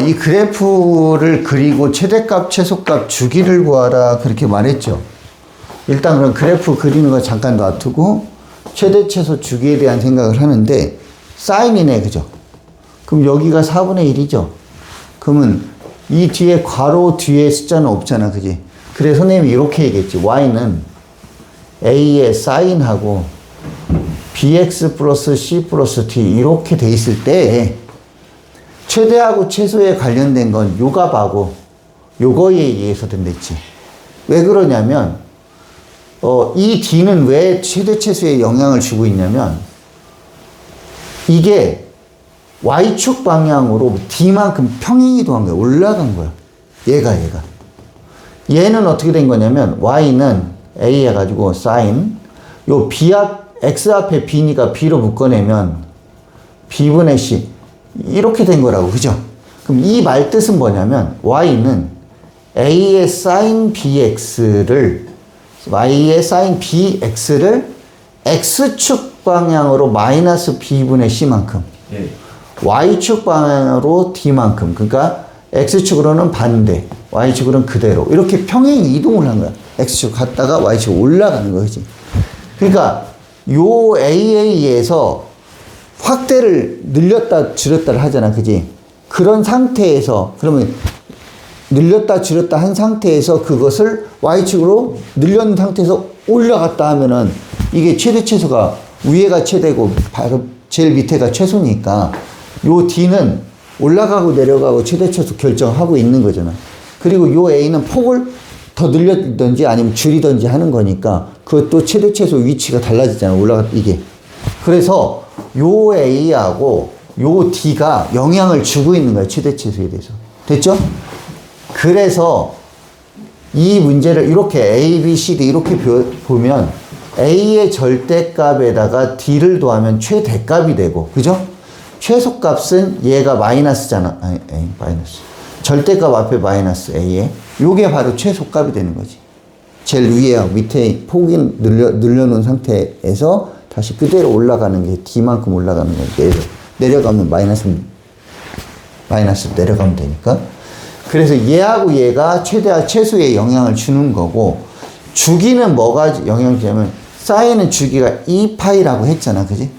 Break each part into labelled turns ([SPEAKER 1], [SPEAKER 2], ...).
[SPEAKER 1] 이 그래프를 그리고 최대값, 최소값, 주기를 구하라 그렇게 말했죠. 일단 그럼 그래프 그리는 거 잠깐 놔두고 최대, 최소, 주기에 대한 생각을 하는데 사인이네, 그죠? 그럼 여기가 4분의 1이죠. 그러면 이 뒤에 괄호 뒤에 숫자는 없잖아, 그지? 그래서 선생님이 이렇게 얘기했지. y는 a의 사인하고 bx 플러스 c 플러스 d 이렇게 돼 있을 때 최대하고 최소에 관련된 건 요 값하고 요거에 의해서 된댔지. 왜 그러냐면 이 d는 왜 최대 최소에 영향을 주고 있냐면 이게 y축 방향으로 d만큼 평행이동한 거야. 올라간 거야. 얘가. 얘는 어떻게 된 거냐면 y는 a 해가지고 sin 요 x 앞에 b니까 b로 묶어내면 b분의 c 이렇게 된 거라고, 그죠? 그럼 이 말뜻은 뭐냐면 y는 a의 sin bx를 x축 방향으로 마이너스 b분의 c만큼 y축 방향으로 d만큼, 그러니까 x축으로는 반대, y축으로는 그대로 이렇게 평행 이동을 한 거야. x축 갔다가 y축 올라가는 거지. 그러니까 요 a에 의해서 확대를 늘렸다 줄였다를 하잖아, 그지? 그런 상태에서 그러면 늘렸다 줄였다 한 상태에서 그것을 y축으로 늘렸는 상태에서 올라갔다 하면은 이게 최대 최소가 위에가 최대고 바로 제일 밑에가 최소니까 요 d는 올라가고 내려가고 최대 최소 결정하고 있는 거잖아. 그리고 요 a는 폭을 더 늘렸든지 아니면 줄이든지 하는 거니까 그것도 최대 최소 위치가 달라지잖아. 이게. 그래서 요 a하고 요 d가 영향을 주고 있는 거야. 최대 최소에 대해서. 됐죠? 그래서 이 문제를 이렇게 a, b, c, d 이렇게 보면 a의 절대값에다가 d를 더하면 최대값이 되고, 그죠? 최소값은 얘가 마이너스잖아. 마이너스. 절대값 앞에 마이너스 a에 요게 바로 최소값이 되는 거지. 제일 위에 밑에 폭이 늘려놓은 상태에서 다시 그대로 올라가는 게 d만큼 올라가는 거니까 내려가면 마이너스 내려가면 되니까. 그래서 얘하고 얘가 최대와 최소에 영향을 주는 거고, 주기는 뭐가 영향을 주냐면 사인은 주기가 2파이라고 했잖아, 그지?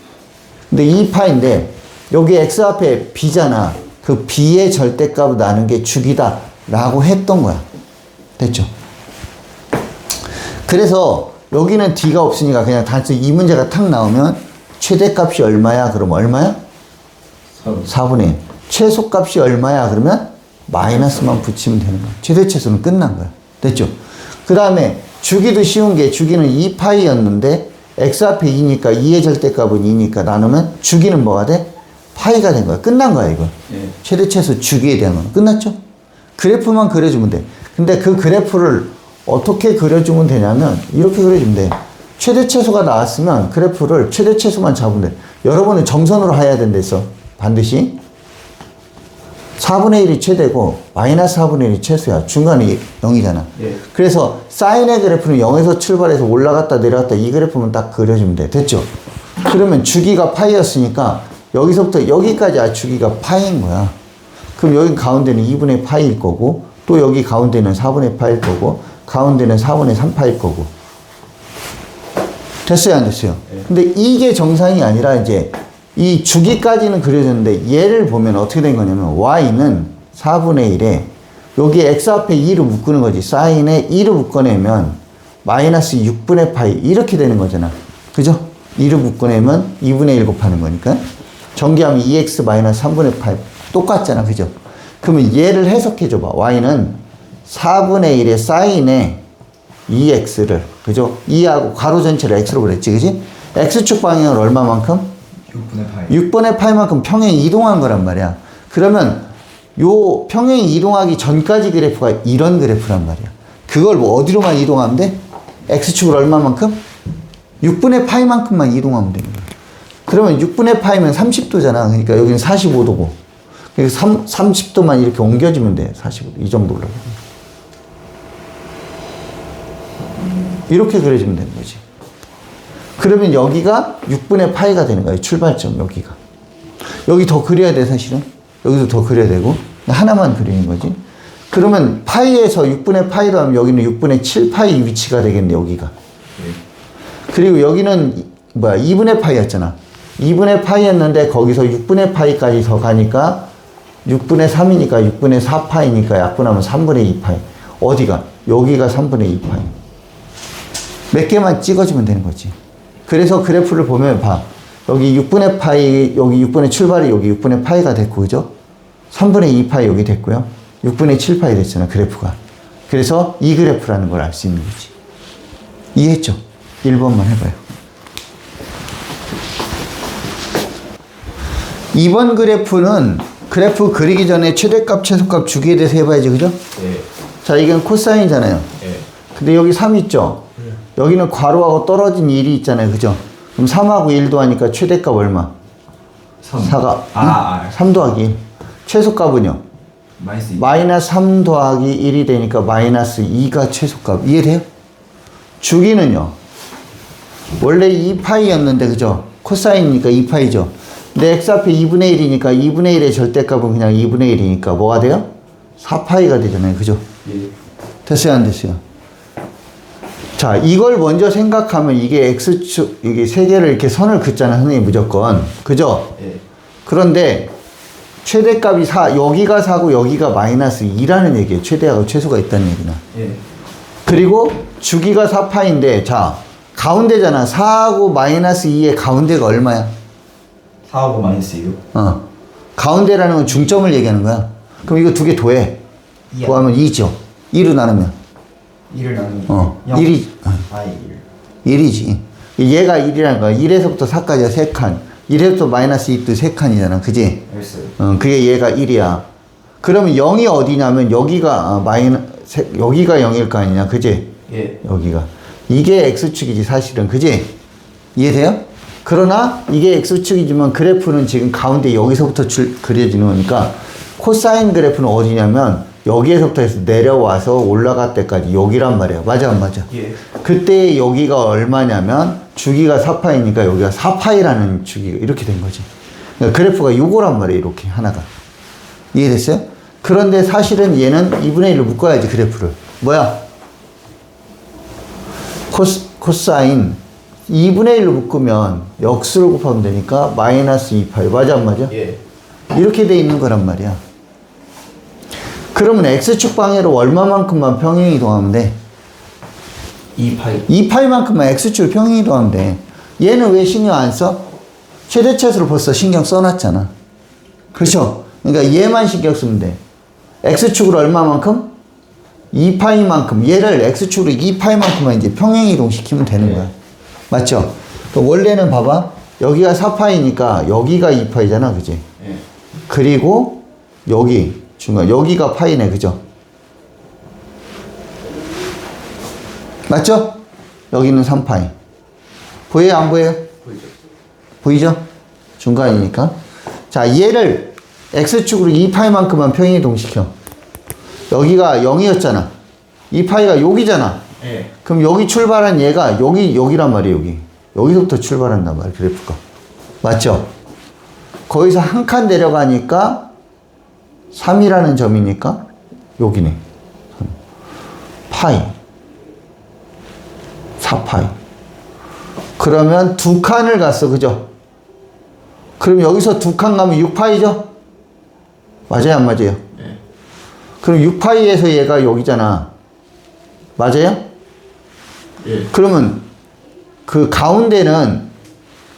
[SPEAKER 1] 근데 2파인데 여기 x 앞에 b잖아. 그 b의 절대값을 나눈 게 주기다 라고 했던 거야. 됐죠? 그래서 여기는 d가 없으니까 그냥 단순히 이 문제가 탁 나오면 최대값이 얼마야? 그럼 얼마야? 4분의 1. 최소값이 얼마야? 그러면 마이너스만 붙이면 되는 거야. 최대 최소는 끝난 거야. 됐죠? 그 다음에 주기도 쉬운 게 주기는 2파이였는데 x 앞에 2니까 2의 절대값은 2니까 나누면 주기는 뭐가 돼? 파이가 된 거야. 끝난 거야, 이거. 최대 최소 주기에 대한 건. 끝났죠? 그래프만 그려주면 돼. 근데 그 그래프를 어떻게 그려주면 되냐면 이렇게 그려주면 돼. 최대 최소가 나왔으면 그래프를 최대 최소만 잡으면 돼. 여러분은 정선으로 해야 된댔어. 반드시. 4분의 1이 최대고 마이너스 4분의 1이 최소야. 중간이 0이잖아. 그래서 사인의 그래프는 0에서 출발해서 올라갔다 내려갔다 이 그래프만 딱 그려주면 돼. 됐죠? 그러면 주기가 파이였으니까 여기서부터 여기까지 주기가 파이인 거야. 그럼 여기 가운데는 2분의 파이일 거고 또 여기 가운데는 4분의 파이일 거고 가운데는 4분의 3파일 거고. 됐어요, 안 됐어요? 근데 이게 정상이 아니라 이제 이 주기까지는 그려졌는데 얘를 보면 어떻게 된 거냐면 y는 4분의 1에 여기 x 앞에 2를 묶는 거지. 사인에 2를 묶어내면 마이너스 6분의 파이 이렇게 되는 거잖아. 그죠? 2를 묶어내면 2분의 1 곱하는 거니까 전개하면 2x 마이너스 3분의 파이 똑같잖아. 그죠? 그러면 얘를 해석해 줘봐. y는 4분의 1의 사인에 2x를 그죠? 2하고 괄호 전체를 x로 그랬지. 그지? x축 방향을 얼마만큼? 6분의 파이만큼 평행 이동한 거란 말이야. 그러면 요 평행 이동하기 전까지 그래프가 이런 그래프란 말이야. 그걸 뭐 어디로만 이동하면 돼? x축을 얼마만큼? 6분의 파이만큼만 이동하면 되는 거야. 그러면 6분의 파이면 30도잖아. 그러니까 여기는 45도고. 그래서 30도만 이렇게 옮겨주면 돼. 45도. 이 정도 올라가면. 이렇게 그려주면 되는 거지. 그러면 여기가 6분의 파이가 되는 거예요. 출발점 여기가. 여기 더 그려야 돼 사실은. 여기도 더 그려야 되고 하나만 그리는 거지. 그러면 파이에서 6분의 파이로 하면 여기는 6분의 7파이 위치가 되겠네, 여기가. 그리고 여기는 뭐야, 2분의 파이였잖아. 2분의 파이였는데 거기서 6분의 파이까지 더 가니까 6분의 3이니까 6분의 4파이니까 약분하면 3분의 2파이. 어디가? 여기가 3분의 2파이. 몇 개만 찍어주면 되는 거지. 그래서 그래프를 보면 봐. 여기 6분의 파이, 여기 6분의 출발이 여기 6분의 파이가 됐고, 그죠? 3분의 2파이 여기 됐고요. 6분의 7파이 됐잖아, 그래프가. 그래서 이 그래프라는 걸 알 수 있는 거지. 이해했죠? 1번만 해봐요. 2번 그래프는 그래프 그리기 전에 최대값, 최소값 주기에 대해서 해봐야지, 그죠?
[SPEAKER 2] 네.
[SPEAKER 1] 자, 이건 코사인이잖아요.
[SPEAKER 2] 네.
[SPEAKER 1] 근데 여기 3 있죠? 여기는 괄호하고 떨어진 1이 있잖아요, 그죠? 그럼 3하고 1 더하니까 최대값 얼마?
[SPEAKER 2] 3.
[SPEAKER 1] 4가,
[SPEAKER 2] 응?
[SPEAKER 1] 3 더하기 1. 최소값은요? 마이너스 3 더하기 1이 되니까 마이너스 2가 최소값. 이해돼요? 주기는요? 원래 2파이였는데, 그죠? 코사인이니까 2파이죠. 근데 x 앞에 2분의 1이니까 2분의 1의 절대값은 그냥 2분의 1이니까 뭐가 돼요? 4파이가 되잖아요. 그죠?
[SPEAKER 2] 예.
[SPEAKER 1] 됐어요? 안 됐어요? 자, 이걸 먼저 생각하면 이게 x축, 이게 세 개를 이렇게 선을 긋잖아요. 선생님 무조건. 그죠?
[SPEAKER 2] 예.
[SPEAKER 1] 그런데 최대값이 4, 여기가 4고 여기가 마이너스 2라는 얘기예요. 최대하고 최소가 있다는 얘기는.
[SPEAKER 2] 예.
[SPEAKER 1] 그리고 주기가 4파인데, 자, 가운데잖아. 4하고 마이너스 2의 가운데가 얼마야?
[SPEAKER 2] 4하고 마이너스 6.
[SPEAKER 1] 가운데라는 건 중점을 얘기하는 거야. 그럼 이거 두 개 더해. 더하면 2죠. 2로 나누면.
[SPEAKER 2] 1을 나누면
[SPEAKER 1] 1이,
[SPEAKER 2] 아이 1.
[SPEAKER 1] 1이지. 얘가 1이라는 거야. 1에서부터 4까지가 3칸. 1에서부터 마이너스 2도 3칸이잖아. 그지?
[SPEAKER 2] 알았어요.
[SPEAKER 1] 그게 얘가 1이야. 그러면 0이 어디냐면 여기가 여기가 0일 거 아니냐. 그지?
[SPEAKER 2] 예.
[SPEAKER 1] 여기가. 이게 X축이지, 사실은. 그지? 이해돼요? 그러나 이게 X축이지만 그래프는 지금 가운데 여기서부터 그려지는 거니까 코사인 그래프는 어디냐면 여기에서부터 해서 내려와서 올라갈 때까지 여기란 말이에요. 맞아, 안 맞아?
[SPEAKER 2] 예.
[SPEAKER 1] 그때 여기가 얼마냐면 주기가 4파이니까 여기가 4파이라는 주기가 이렇게 된 거지. 그러니까 그래프가 요거란 말이에요. 이렇게 하나가. 이해됐어요? 그런데 사실은 얘는 2분의 1로 묶어야지, 그래프를. 뭐야? 코사인 2분의 1로 묶으면 역수를 곱하면 되니까 마이너스 2파이. 맞아, 안 맞아?
[SPEAKER 2] 예.
[SPEAKER 1] 이렇게 돼 있는 거란 말이야. 그러면 X축 방향으로 얼마만큼만 평행 이동하면 돼?
[SPEAKER 2] 2파이.
[SPEAKER 1] 2파이만큼만 X축을 평행 이동하면 돼. 얘는 왜 신경 안 써? 최대차수로 벌써 신경 써놨잖아. 그렇죠? 그러니까 얘만 신경 쓰면 돼. X축으로 얼마만큼? 2파이만큼. 얘를 X축으로 2파이만큼만 이제 평행 이동시키면 되는 거야. 맞죠? 원래는 봐봐. 여기가 4파이니까 여기가 2파이잖아. 그지?
[SPEAKER 2] 예.
[SPEAKER 1] 그리고 여기 중간 여기가 파이네. 그죠? 맞죠? 여기는 3파이. 보여요? 안 보여요?
[SPEAKER 2] 보이죠?
[SPEAKER 1] 보이죠? 중간이니까. 자, 얘를 X축으로 2파이만큼만 평행이동시켜. 여기가 0이었잖아. 2파이가 여기잖아.
[SPEAKER 2] 예.
[SPEAKER 1] 그럼 여기 출발한 얘가 여기란 말이에요. 여기. 여기서부터 출발한단 말이에요. 그래프가. 맞죠? 거기서 한 칸 내려가니까 3이라는 점이니까 여기네. 파이. 4파이. 그러면 두 칸을 갔어. 그죠? 그럼 여기서 두 칸 가면 6파이죠? 맞아요? 안 맞아요?
[SPEAKER 2] 예.
[SPEAKER 1] 그럼 6파이에서 얘가 여기잖아. 맞아요?
[SPEAKER 2] 예.
[SPEAKER 1] 그러면 그 가운데는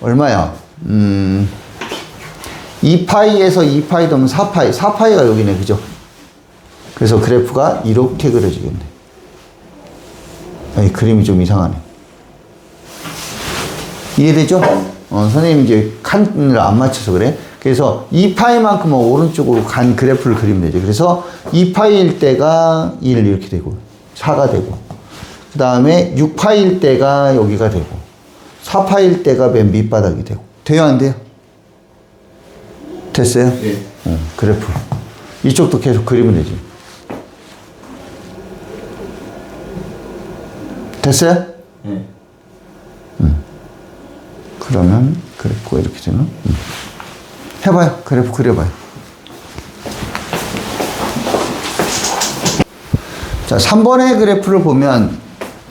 [SPEAKER 1] 얼마야? 2파이에서 2파이 더면 4파이. 4파이가 여기네. 그죠? 그래서 그래프가 이렇게 그려지겠네. 아니, 그림이 좀 이상하네. 이해되죠? 선생님 이제 칸을 안 맞춰서 그래. 그래서 2파이만큼은 오른쪽으로 간 그래프를 그리면 되죠. 그래서 2파이일 때가 1 이렇게 되고 4가 되고 그 다음에 6파일 때가 여기가 되고 4파일 때가 맨 밑바닥이 되고. 돼요, 안 돼요? 됐어요?
[SPEAKER 2] 예.
[SPEAKER 1] 그래프. 이쪽도 계속 그리면 되지. 됐어요?
[SPEAKER 2] 예.
[SPEAKER 1] 그러면 그래프가 이렇게 되나? 해봐요. 그래프 그려봐요. 자, 3번의 그래프를 보면,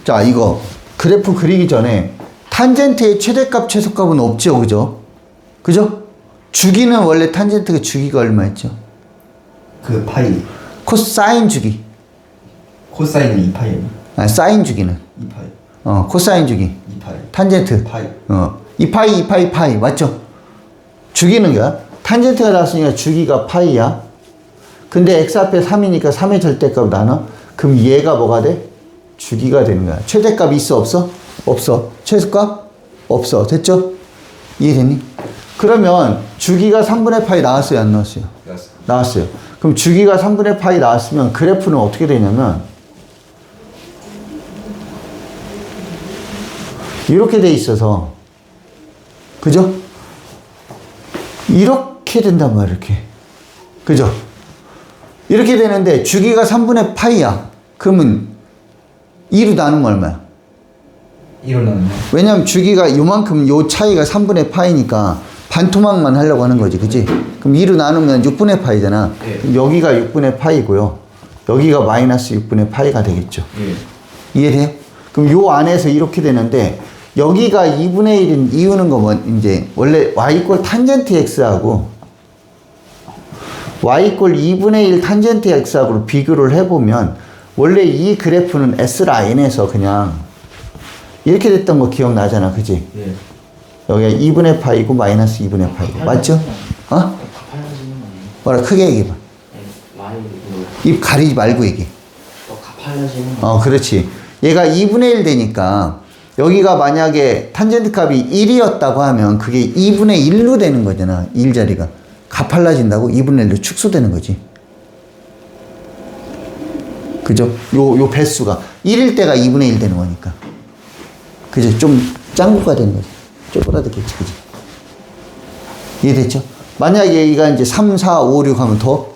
[SPEAKER 1] 자, 이거, 그래프 그리기 전에, 탄젠트의 최대값, 최소값은 없죠, 그죠? 그죠? 주기는 원래 탄젠트가 주기가 얼마였죠?
[SPEAKER 2] 그 파이.
[SPEAKER 1] 코사인 주기.
[SPEAKER 2] 코사인은 2파이.
[SPEAKER 1] 아, 사인 주기는.
[SPEAKER 2] 2파이.
[SPEAKER 1] 코사인 주기.
[SPEAKER 2] 2파이.
[SPEAKER 1] 탄젠트.
[SPEAKER 2] 파이.
[SPEAKER 1] 2파이, 파이. 맞죠? 주기는 거야. 탄젠트가 나왔으니까 주기가 파이야. 근데 x 앞에 3이니까 3의 절대값 나눠. 그럼 얘가 뭐가 돼? 주기가 되는 거야. 최대값 있어, 없어? 없어. 최소값? 없어. 됐죠? 이해됐니? 그러면 주기가 3분의 파이 나왔어요, 안 나왔어요? 나왔어요. 그럼 주기가 3분의 파이 나왔으면 그래프는 어떻게 되냐면 이렇게 돼 있어서, 그죠? 이렇게 된단 말이야, 이렇게. 그죠? 이렇게 되는데 주기가 3분의 파이야. 그러면 2로 나누면 얼마야?
[SPEAKER 2] 1로 나누면.
[SPEAKER 1] 왜냐면 주기가 요만큼, 요 차이가 3분의 파이니까 반토막만 하려고 하는 거지, 그지? 그럼 2로 나누면 6분의 파이잖아.
[SPEAKER 2] 예.
[SPEAKER 1] 그럼 여기가 6분의 파이고요. 여기가 마이너스 6분의 파이가 되겠죠.
[SPEAKER 2] 예.
[SPEAKER 1] 이해돼요? 그럼 요 안에서 이렇게 되는데, 여기가 2분의 1인 이유는 거 뭐, 이제, 원래 y 이꼴 탄젠트 x하고 y 이꼴 2분의 1 탄젠트 x하고 비교를 해보면, 원래 이 그래프는 S라인에서 그냥 이렇게 됐던 거 기억나잖아, 그지?
[SPEAKER 2] 예.
[SPEAKER 1] 여기가 2분의 파이고 마이너스 2분의 파이고. 맞죠? 어? 뭐라 크게 얘기해봐. 입 가리지 말고 얘기해. 그렇지. 얘가 2분의 1 되니까 여기가 만약에 탄젠트 값이 1이었다고 하면 그게 2분의 1로 되는 거잖아. 1자리가. 가팔라진다고 2분의 1로 축소되는 거지. 그죠? 요 배수가 1일 때가 2분의 1 되는 거니까. 그죠? 좀 짱구가 되는 거지. 쪼그라들겠지, 그지? 이해됐죠? 만약에 얘가 이제 3, 4, 5, 6 하면 더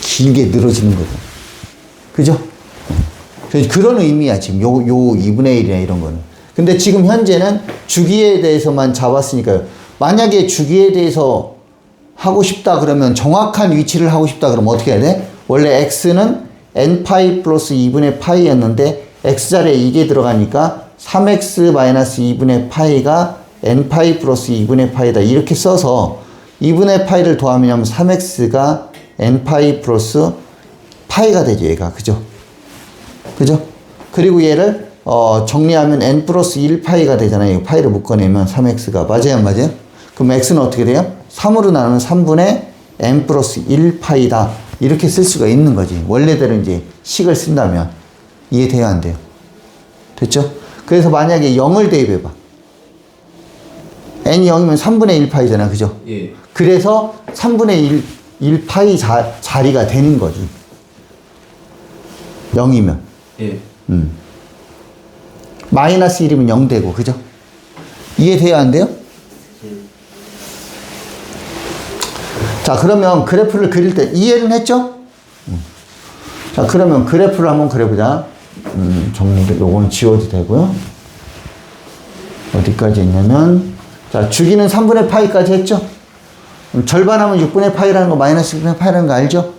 [SPEAKER 1] 길게 늘어지는 거죠. 그죠? 그런 의미야, 지금. 요 2분의 1이나 이런 거는. 근데 지금 현재는 주기에 대해서만 잡았으니까요. 만약에 주기에 대해서 하고 싶다 그러면, 정확한 위치를 하고 싶다 그러면 어떻게 해야 돼? 원래 x는 n파이 플러스 2분의 파이였는데 x자리에 이게 들어가니까 3x 마이너스 2분의 파이가 n파이 플러스 2분의 파이다. 이렇게 써서 2분의 파이를 더하면 3x가 n파이 플러스 파이가 되죠, 얘가. 그죠? 그죠? 그리고 얘를 정리하면 n 플러스 1파이가 되잖아요. 파이를 묶어내면 3x가. 맞아요, 안 맞아요? 그럼 x는 어떻게 돼요? 3으로 나누면 3분의 n 플러스 1파이다. 이렇게 쓸 수가 있는 거지. 원래대로 이제 식을 쓴다면. 이해돼요, 안 돼요? 됐죠? 그래서 만약에 0을 대입해봐. n이 0이면 3분의 1파이잖아, 그죠?
[SPEAKER 2] 예.
[SPEAKER 1] 그래서 3분의 1파이 자리가 되는 거지. 0이면.
[SPEAKER 2] 예.
[SPEAKER 1] 마이너스 1이면 0 되고, 그죠? 이해돼요, 안 돼요? 자, 그러면 그래프를 그릴 때 이해는 했죠? 자, 그러면 그래프를 한번 그려보자. 정리를, 요거는 지워도 되고요. 어디까지 했냐면, 자, 주기는 3분의 파이까지 했죠? 절반하면 6분의 파이라는 거, 마이너스 6분의 파이라는 거 알죠?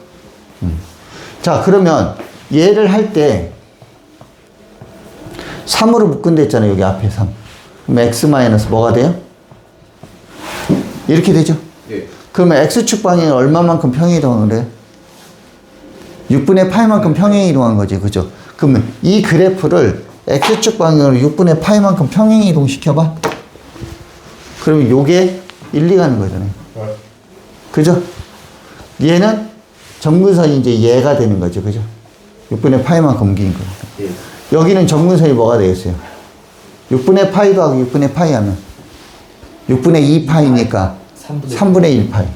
[SPEAKER 1] 자, 그러면 얘를 할 때 3으로 묶은데 있잖아요, 여기 앞에 3. 그럼 x 마이너스 뭐가 돼요? 이렇게 되죠?
[SPEAKER 2] 예.
[SPEAKER 1] 그러면 x축 방향이 얼마만큼 평행이동을 해요? 6분의 파이만큼 평행이동한 거지, 그죠? 그러면 이 그래프를 x축 방향으로 6분의 파이만큼 평행이동 시켜봐. 그러면 요게 1, 2 가는 거잖아요. 그죠? 얘는 점근선이 이제 얘가 되는 거죠, 그죠? 6분의 파이만큼 옮기는 거니까.
[SPEAKER 2] 예.
[SPEAKER 1] 여기는 점근선이 뭐가 되겠어요? 6분의 파이도 하고 6분의 파이 하면 6분의 2파이니까 3분의 1파이.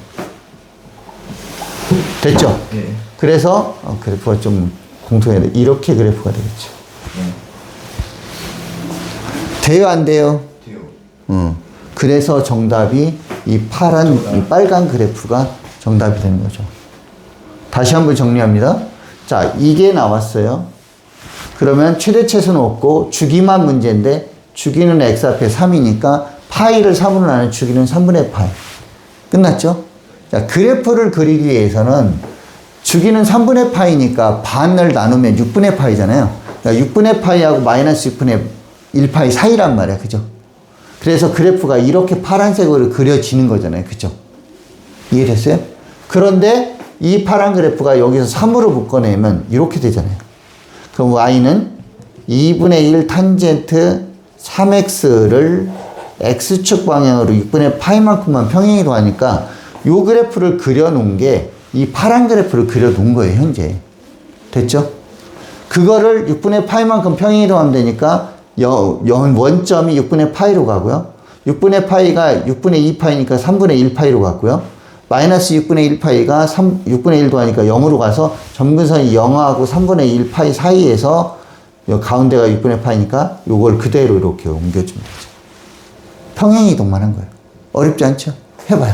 [SPEAKER 1] 됐죠?
[SPEAKER 2] 예.
[SPEAKER 1] 그래서 그래프가 좀 공통해야 돼. 이렇게 그래프가 되겠죠. 돼요, 안 돼요?
[SPEAKER 2] 돼요.
[SPEAKER 1] 그래서 정답이 이 파란, 이 빨간 그래프가 정답이 되는 거죠. 다시 한번 정리합니다. 자, 이게 나왔어요. 그러면 최대 최소는 없고 주기만 문제인데 주기는 x 앞에 3이니까 파이를 3으로 나눈 주기는 3분의 파이. 끝났죠? 자, 그래프를 그리기 위해서는 주기는 3분의 파이니까 반을 나누면 6분의 파이잖아요. 그러니까 6분의 파이하고 마이너스 6분의 1파이 사이란 말이야. 그죠? 그래서 그래프가 이렇게 파란색으로 그려지는 거잖아요. 그죠? 이해됐어요? 그런데 이 파란 그래프가 여기서 3으로 묶어내면 이렇게 되잖아요. 그럼 y는 2분의 1 탄젠트 3x를 x축 방향으로 6분의 파이만큼만 평행이동 하니까 이 그래프를 그려놓은 게 이 파란 그래프를 그려놓은 거예요. 현재. 됐죠? 그거를 6분의 파이만큼 평행이동하면 되니까 원점이 6분의 파이로 가고요. 6분의 파이가 6분의 2파이니까 3분의 1파이로 갔고요. 마이너스 6분의 1파이가 6분의 1도 하니까 0으로 가서 점근선이 0하고 3분의 1파이 사이에서 가운데가 6분의 파이니까 요걸 그대로 이렇게 옮겨주면 되죠. 평행이동만 한 거예요. 어렵지 않죠? 해봐요.